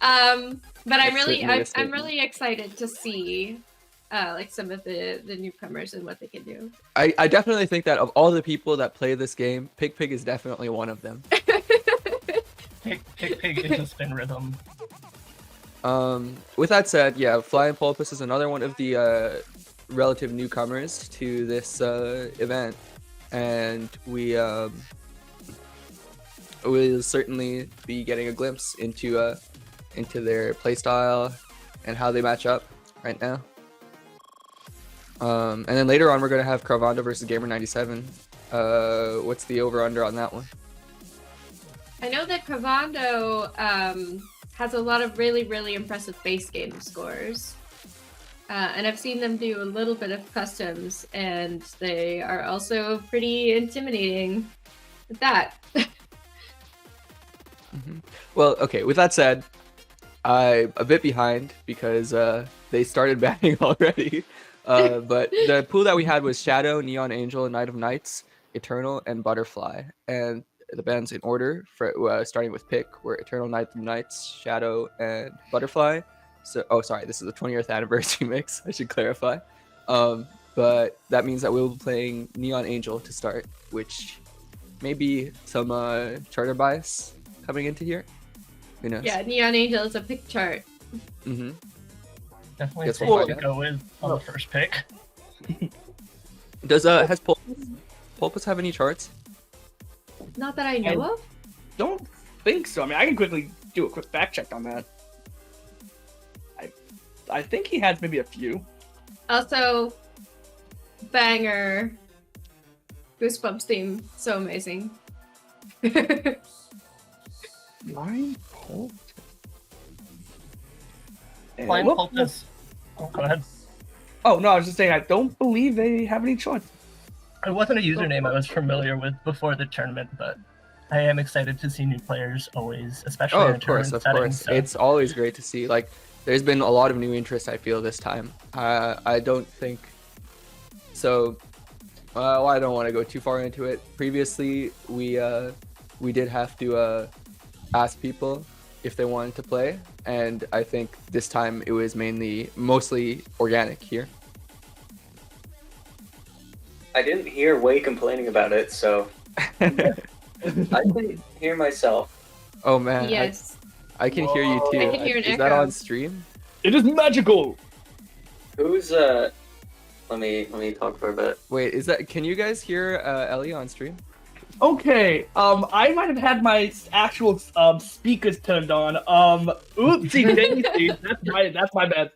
But I'm really excited to see like some of the newcomers and what they can do. I definitely think that of all the people that play this game, PickPig is definitely one of them. PickPig is a spin rhythm. With that said, yeah, FlyinPoulpus is another one of the relative newcomers to this event, and we will certainly be getting a glimpse into their playstyle and how they match up right now. And then later on, we're going to have Carvando versus Gamer97. What's the over-under on that one? I know that Carvando has a lot of really impressive base game scores. And I've seen them do a little bit of customs, and they are also pretty intimidating with that. Well, okay, with that said, I'm a bit behind because they started banning already. But the pool that we had was Shadow, Neon Angel, Knight of Knights, Eternal, and Butterfly. And the bans in order, for starting with Pick, were Eternal, Knight of Knights, Shadow, and Butterfly. So, oh, sorry, this is the 20th anniversary mix, I should clarify. But that means that we'll be playing Neon Angel to start, which may be some charter bias coming into here. Who knows? Yeah, Neon Angel is a pick chart. Mm-hmm. Definitely safe to go with on the first pick. Has Poulpus have any charts? Not that I know of. Don't think so. I mean, I can quickly do a quick fact check on that. I think he has maybe a few. Also, banger. Goosebumps theme, so amazing. FlyinPoulpus. FlyinPoulpus. Oh, go ahead. Oh no, I was just saying I don't believe they have any charts. It wasn't a username I was familiar with before the tournament, but I am excited to see new players always, especially in of course. So. It's always great to see. Like, there's been a lot of new interest, I feel, this time. I don't think so. Well, I don't want to go too far into it. Previously, we did have to ask people if they wanted to play, and I think this time it was mostly organic here. I didn't hear Wei complaining about it, so I can hear myself. Oh man, yes, I can hear you too. I can hear an Is echo. that on stream? It is magical. Who's let me talk for a bit. Wait, is that? Can you guys hear Ellie on stream? Okay, I might have had my actual speakers turned on. Oopsie daisy, that's my bad.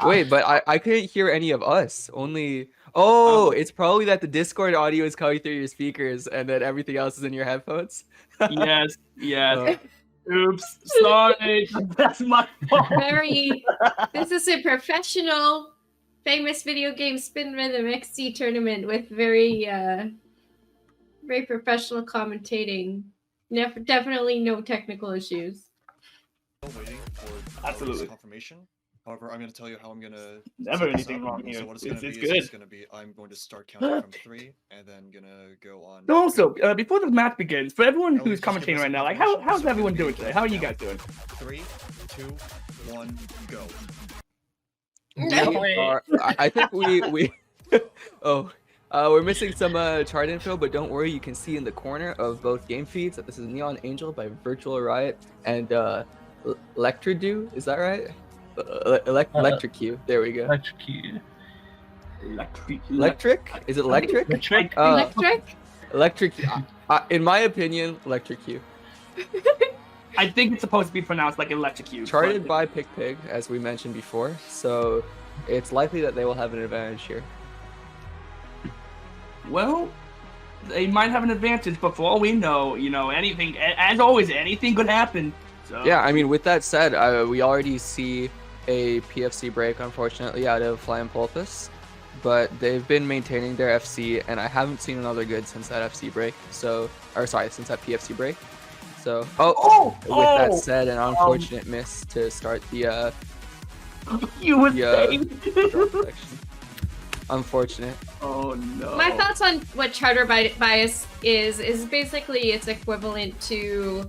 Wait, but I couldn't hear any of us. Only. Oh, it's probably that the Discord audio is coming through your speakers, and then everything else is in your headphones. Yes. Oops, sorry. That's my fault. This is a professional, famous video game spin rhythm XC tournament with very professional commentating. Definitely no technical issues. Waiting for Absolutely confirmation. However, I'm going to tell you how I'm going to... Never anything wrong here. So what it's going to be It's is good. it's going to be, I'm going to start counting from 3, and then going to go on... Also, before the match begins, for everyone Oh, who's just give commentating us right now, like, information. how's So everyone it's gonna doing be today? How are you guys doing? 3, 2, 1, go. I think we we're missing some chart info, but don't worry, you can see in the corner of both game feeds that this is Neon Angel by Virtual Riot and Electridu, is that right? Electric-Q, there we go. Electric? Is it electric? Electric. In my opinion, Electric-Q. I think it's supposed to be pronounced like electrocute. Charted by PickPig, as we mentioned before, so it's likely that they will have an advantage here. Well, they might have an advantage, but for all we know, anything, as always, anything could happen. So. Yeah, I mean, with that said, we already see a PFC break, unfortunately, out of FlyinPoulpus, but they've been maintaining their FC, and I haven't seen another good since that FC break. So, since that PFC break. So, with that said, an unfortunate miss to start the you would say. Unfortunate. Oh no. My thoughts on what charter bias is basically it's equivalent to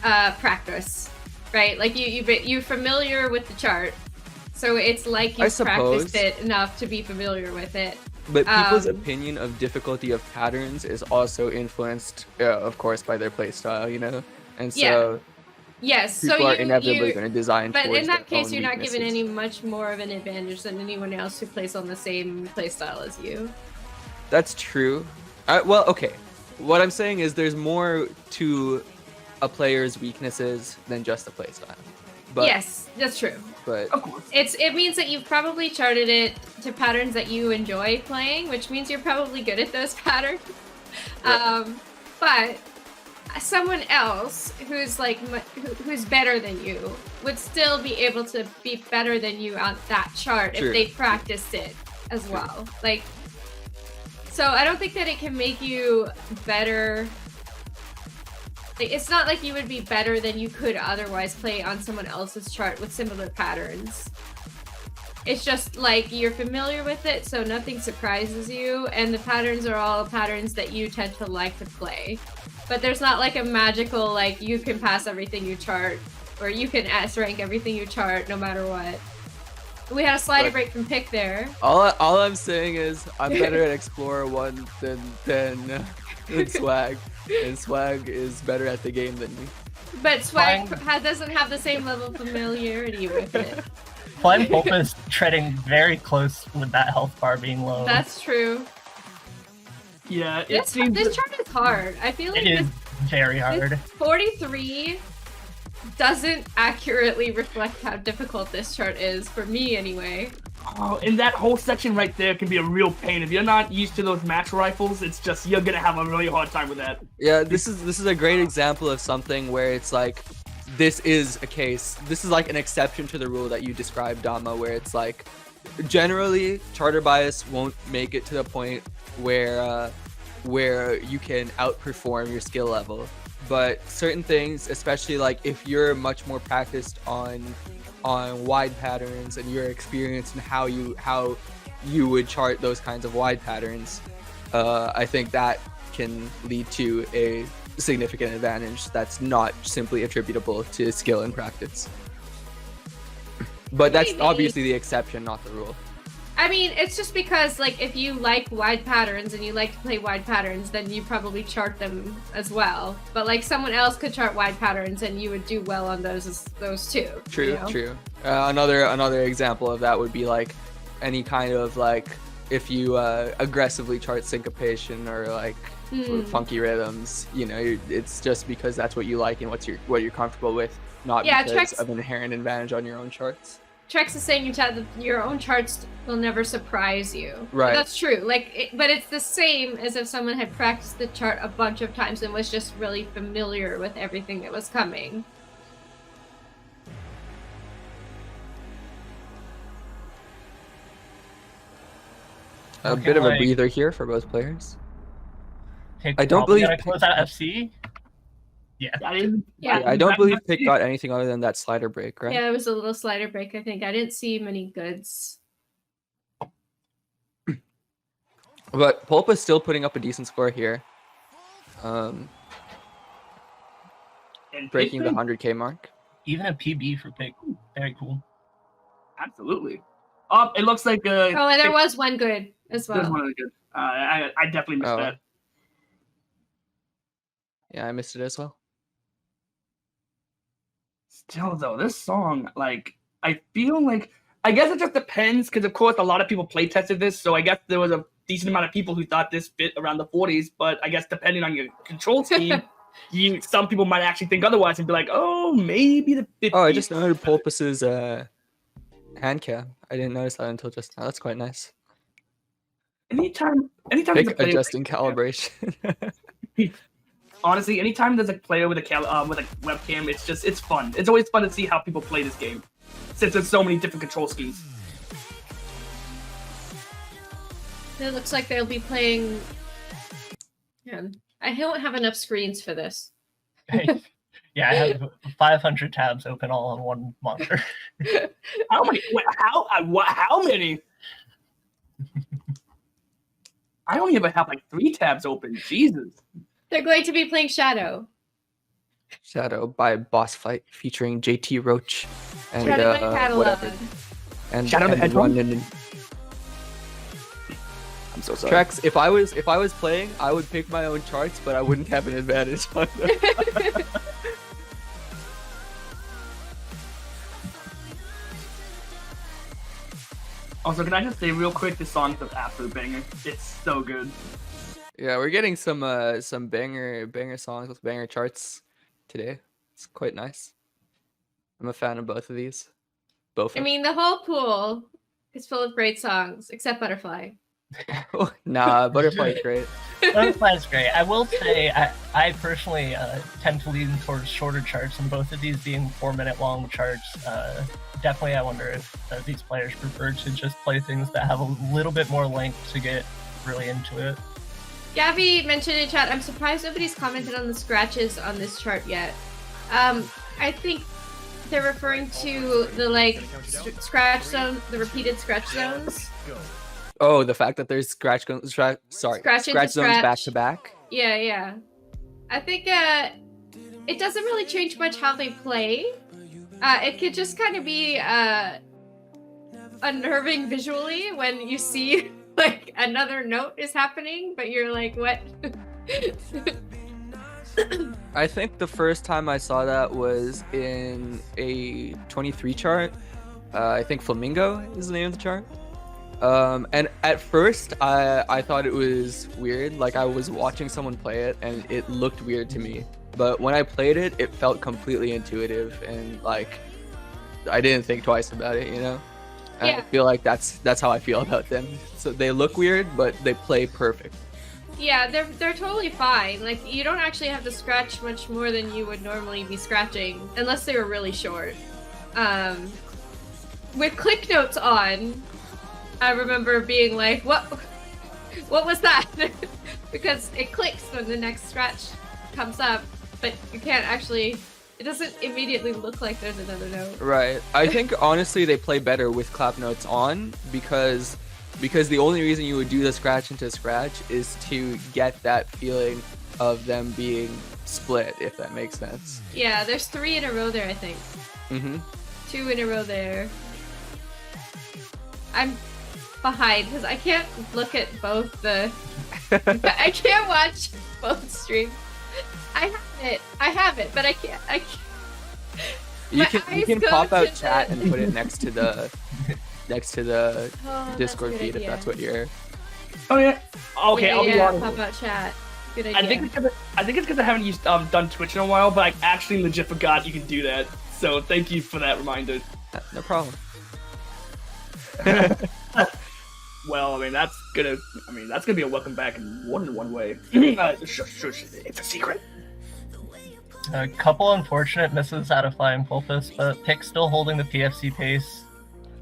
practice. right? Like you're familiar with the chart, so it's like I you've suppose. practiced it enough to be familiar with it. But people's Um, opinion of difficulty of patterns is also influenced, of course, by their playstyle, you know? And so Yes, so people are inevitably you going to design but towards in that their case, own you're not given weaknesses. any much more of an advantage than anyone else who plays on the same playstyle as you. That's true. Well, okay. What I'm saying is there's more to a player's weaknesses than just a playstyle. But, Yes, that's true. But Of course. It means that you've probably charted it to patterns that you enjoy playing, which means you're probably good at those patterns. Yeah. But someone else who's like who's better than you would still be able to be better than you on that chart True. if they practiced it as well. Like, so I don't think that it can make you better. Like, it's not like you would be better than you could otherwise play on someone else's chart with similar patterns. It's just like you're familiar with it, so nothing surprises you, and the patterns are all patterns that you tend to like to play. But there's not like a magical, like, you can pass everything you chart, or you can S rank everything you chart no matter what. We had a slider Look. break from Pick there. all I'm saying is I'm better at Explorer 1 than Swag. And Swag is better at the game than me. But Swag Fine. doesn't have the same level of familiarity with it. FlyinPoulpus treading very close with that health bar being low. That's true. Yeah, it This seems. chart is hard. I feel like It is this very hard. 43 doesn't accurately reflect how difficult this chart is, for me anyway. Oh, and that whole section right there can be a real pain. If you're not used to those match rifles, it's just you're gonna have a really hard time with that. Yeah, this is a great example of something where it's like this is a case. This is like an exception to the rule that you described, Dama, where it's like generally charter bias won't make it to the point where you can outperform your skill level. But certain things, especially like if you're much more practiced on wide patterns and you're experienced in how you would chart those kinds of wide patterns, I think that can lead to a significant advantage that's not simply attributable to skill and practice. But that's Maybe. obviously the exception, not the rule. I mean, it's just because, like, if you like wide patterns and you like to play wide patterns, then you probably chart them as well. But, like, someone else could chart wide patterns and you would do well on those too. True, you know? true. Another example of that would be like any kind of like if you aggressively chart syncopation or like funky rhythms, you know, it's just because that's what you like and what you're comfortable with, not Yeah, because Trex- of an inherent advantage on your own charts. Trex is saying your own charts will never surprise you. Right. That's true. But it's the same as if someone had practiced the chart a bunch of times and was just really familiar with everything that was coming. A Looking bit of a like- breather here for both players. Pick I don't probably believe gonna Pick- close out FC. Yeah. I didn't. Yeah. I don't believe Pick got anything other than that slider break, right? Yeah, it was a little slider break, I think. I didn't see many goods. But Poulpus still putting up a decent score here. And Breaking the PickPig? 100K mark. Even a PB for Pick. Very cool. Absolutely. Oh, it looks like. Oh, and there was one good as There's well. one of the good. I definitely missed Oh. that. Yeah, I missed it as well. Still though, this song, like, I feel like, I guess it just depends because of course a lot of people play tested this, so I guess there was a decent amount of people who thought this fit around the 40s. But I guess depending on your control scheme, some people might actually think otherwise and be like, oh, maybe the 50s. Oh, I just noted Poulpus's hand cam. I didn't notice that until just now. That's quite nice. anytime there's a Pick player adjusting calibration. honestly, anytime there's a player with a webcam, it's fun. It's always fun to see how people play this game, since there's so many different control schemes. It looks like they'll be playing. Yeah, I don't have enough screens for this. Yeah, I have 500 tabs open all on one monitor. How many? How many? I only ever have like 3 tabs open. Jesus. They're going to be playing Shadow. Shadow by Boss Fight featuring JT Roach and Shadow my catalog. whatever. And Shadow the and Hedgehog? Ronan. I'm so sorry. Trex, if I was playing, I would pick my own charts, but I wouldn't have an advantage on them. Also, can I just say real quick, this song's an absolute banger. It's so good. Yeah, we're getting some banger songs with banger charts today. It's quite nice. I'm a fan of both of these. Both. I mean, the whole pool is full of great songs, except Butterfly. Nah, Butterfly is great. Butterfly's great. I will say, I personally tend to lean towards shorter charts, and both of these being 4-minute long charts. Definitely, I wonder if these players prefer to just play things that have a little bit more length to get really into it. Gabby mentioned in chat, I'm surprised nobody's commented on the scratches on this chart yet. I think they're referring to the scratch zone, the repeated scratch zones. Oh, the fact that there's scratch zones back to back. Yeah. I think it doesn't really change much how they play. It could just kind of be unnerving visually when you see like another note is happening, but you're like, what? I think the first time I saw that was in a 23 chart. I think Flamingo is the name of the chart. And at first I thought it was weird. Like I was watching someone play it and it looked weird to me. But when I played it, it felt completely intuitive and like I didn't think twice about it, you know? And Yeah. I feel like that's how I feel about them. So they look weird, but they play perfect. Yeah, they're totally fine. Like you don't actually have to scratch much more than you would normally be scratching, unless they were really short. With click notes on, I remember being like, what was that? Because it clicks when the next scratch comes up, but you can't actually, it doesn't immediately look like there's another note. Right. I think honestly they play better with clap notes on because the only reason you would do the scratch into scratch is to get that feeling of them being split, if that makes sense. Yeah, there's 3 in a row there, I think. Mm-hmm. 2 in a row there. I'm behind because I can't look at both the. I can't watch both streams. I have it, but I can't. You My can eyes go pop out to chat the- and put it next to the Oh, that's a Discord good feed if idea. that's what you're. Oh yeah. Okay, I'll be yeah, honest. pop out chat. Good idea. I think it's because I haven't used done Twitch in a while, but I actually legit forgot you can do that. So thank you for that reminder. No problem. Well, I mean that's gonna be a welcome back in one way. Shush, it's a secret. A couple unfortunate misses out of FlyinPoulpus, but Pick still holding the PFC pace.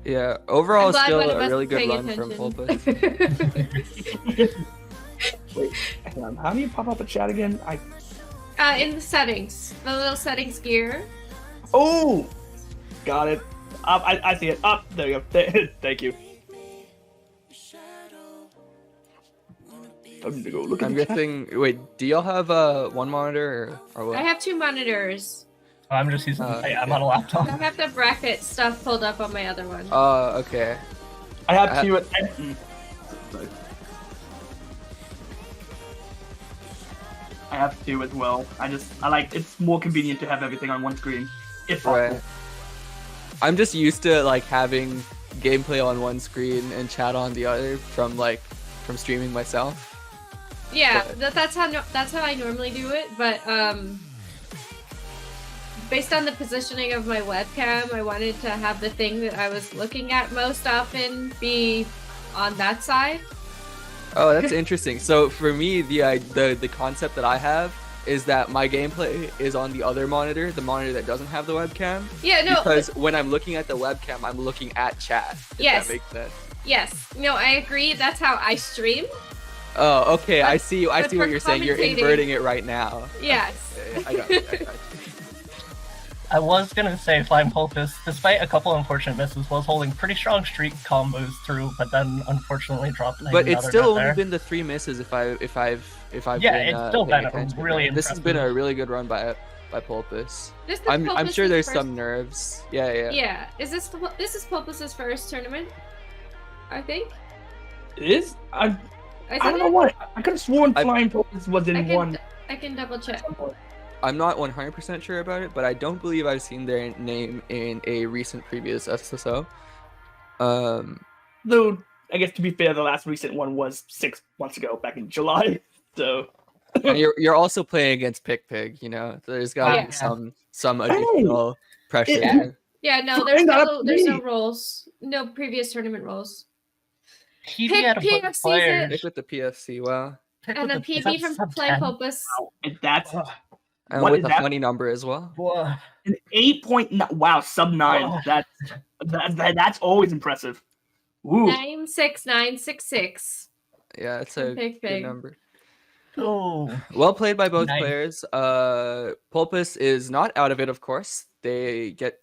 Yeah, overall I'm glad still one of a us really is good paying run from attention. Pulpus. Wait, how do you pop up a chat again? In the settings, the little settings gear. Oh, got it. I see it. Up there you go. Thank you. I'm gonna go look at I'm the chat. guessing. Wait, do y'all have one monitor or what? I have 2 monitors. I'm just using. I'm on a I laptop. have the bracket stuff pulled up on my other one. Okay. I have 2. Sorry. I have 2 as well. I like it's more convenient to have everything on one screen, if possible. Right. I'm just used to like having gameplay on one screen and chat on the other from streaming myself. Yeah, But- that's how I normally do it, but based on the positioning of my webcam, I wanted to have the thing that I was looking at most often be on that side. Oh, that's interesting. So for me, the concept that I have is that my gameplay is on the other monitor, the monitor that doesn't have the webcam. Yeah, no. Because when I'm looking at the webcam, I'm looking at chat. If Yes. that makes sense. Yes. No, I agree. That's how I stream. Oh, okay. I But- see. I but see for what you're saying. You're commentating- inverting it right now. Yes. I got you. I was gonna say FlyinPoulpus, despite a couple unfortunate misses, was holding pretty strong streak combos through, but then unfortunately dropped. But it's another still net only there. been the 3 misses if I've Yeah, been, it's still paying been attention. really This has been a impressive. really good run by by Poulpus. This is I'm sure Poulpus's there's first- some nerves. Yeah. Yeah. Is this is Poulpus's first tournament? I think. It is. I I don't know what. I could have sworn FlyinPoulpus was in one. I can double check. I'm not 100% sure about it, but I don't believe I've seen their name in a recent previous SSSO. Though, I guess to be fair, the last recent one was 6 months ago, back in July. So. And you're also playing against PickPig, you know. So there's gotta Yeah. be some additional pressure. Yeah. there. Yeah, no, Fine, there's no me. rolls, no previous tournament rolls. PB Pick had a bunch of PFC's players. Pick with the PFC, wow. Pick And with a the- PB that's from sub Flying 10. Poulpus. And that's And What with is a that? funny number as well. Whoa. an 8.9. Wow, sub 9. Oh. That's always impressive. Ooh. 96966. Yeah, it's From a PickPig. good number. Oh. Well played by both Nice. players. Poulpus is not out of it, of course. They get